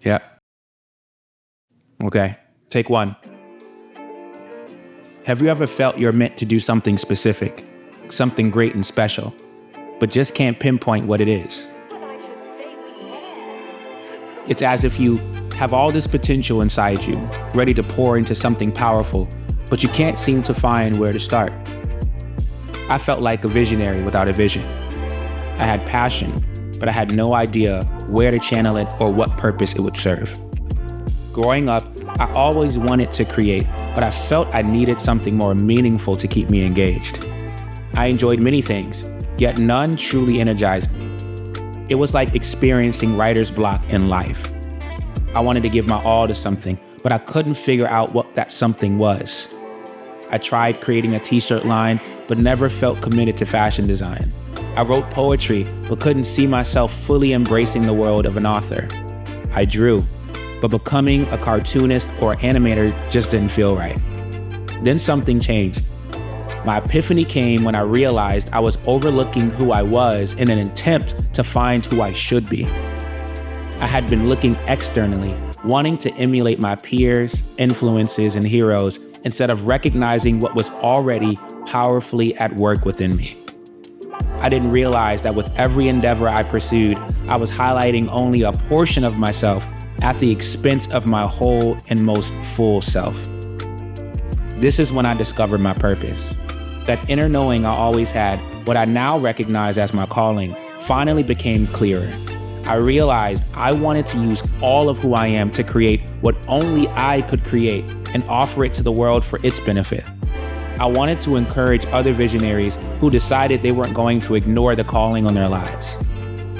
Yeah. Okay. Take one. Have you ever felt you're meant to do something specific, something great and special, but just can't pinpoint what it is? It's as if you have all this potential inside you, ready to pour into something powerful, but you can't seem to find where to start. I felt like a visionary without a vision. I had passion, but I had no idea where to channel it or what purpose it would serve. Growing up, I always wanted to create, but I felt I needed something more meaningful to keep me engaged. I enjoyed many things, yet none truly energized me. It was like experiencing writer's block in life. I wanted to give my all to something, but I couldn't figure out what that something was. I tried creating a t-shirt line, but never felt committed to fashion design. I wrote poetry, but couldn't see myself fully embracing the world of an author. I drew, but becoming a cartoonist or animator just didn't feel right. Then something changed. My epiphany came when I realized I was overlooking who I was in an attempt to find who I should be. I had been looking externally, wanting to emulate my peers, influences, and heroes instead of recognizing what was already powerfully at work within me. I didn't realize that with every endeavor I pursued, I was highlighting only a portion of myself at the expense of my whole and most full self. This is when I discovered my purpose. That inner knowing I always had, what I now recognize as my calling, finally became clearer. I realized I wanted to use all of who I am to create what only I could create and offer it to the world for its benefit. I wanted to encourage other visionaries who decided they weren't going to ignore the calling on their lives.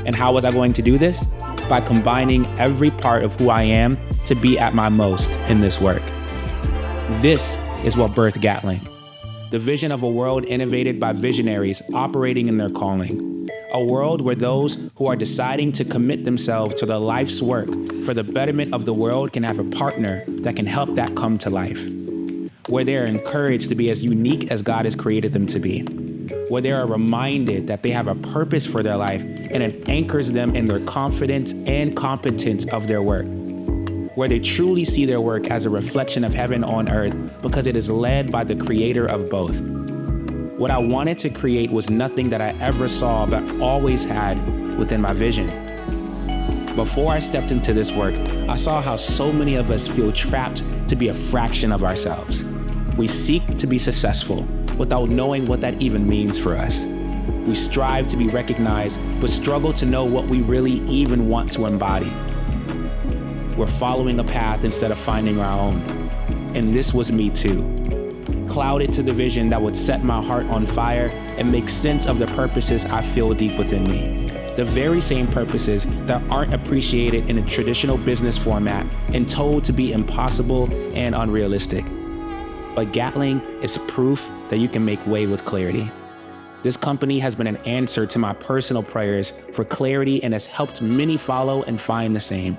And how was I going to do this? By combining every part of who I am to be at my most in this work. This is what birthed Gatling. The vision of a world innovated by visionaries operating in their calling. A world where those who are deciding to commit themselves to the life's work for the betterment of the world can have a partner that can help that come to life. Where they are encouraged to be as unique as God has created them to be. Where they are reminded that they have a purpose for their life and it anchors them in their confidence and competence of their work. Where they truly see their work as a reflection of heaven on earth because it is led by the creator of both. What I wanted to create was nothing that I ever saw but always had within my vision. Before I stepped into this work, I saw how so many of us feel trapped to be a fraction of ourselves. We seek to be successful without knowing what that even means for us. We strive to be recognized, but struggle to know what we really even want to embody. We're following a path instead of finding our own. And this was me too. Clouded to the vision that would set my heart on fire and make sense of the purposes I feel deep within me. The very same purposes that aren't appreciated in a traditional business format and told to be impossible and unrealistic. But Gatling is proof that you can make way with clarity. This company has been an answer to my personal prayers for clarity and has helped many follow and find the same.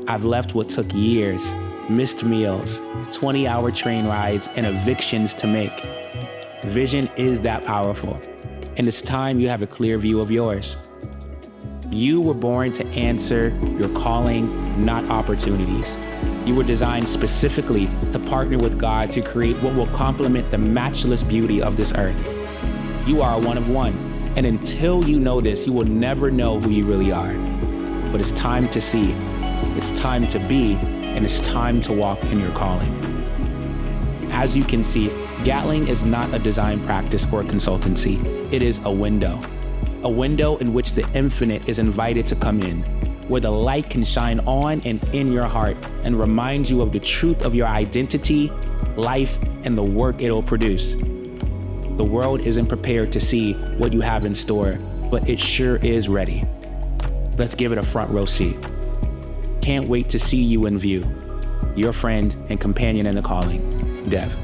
I've left what took years, missed meals, 20-hour train rides, and evictions to make. Vision is that powerful, and it's time you have a clear view of yours. You were born to answer your calling, not opportunities. You were designed specifically to partner with God to create what will complement the matchless beauty of this earth. You are a one of one, and until you know this, you will never know who you really are. But it's time to see. It's time to be, and it's time to walk in your calling. As you can see, Gatling is not a design practice or consultancy. It is a window in which the infinite is invited to come in, where the light can shine on and in your heart and remind you of the truth of your identity, life, and the work it will produce. The world isn't prepared to see what you have in store, but it sure is ready. Let's give it a front row seat. Can't wait to see you in view. Your friend and companion in the calling, Dev.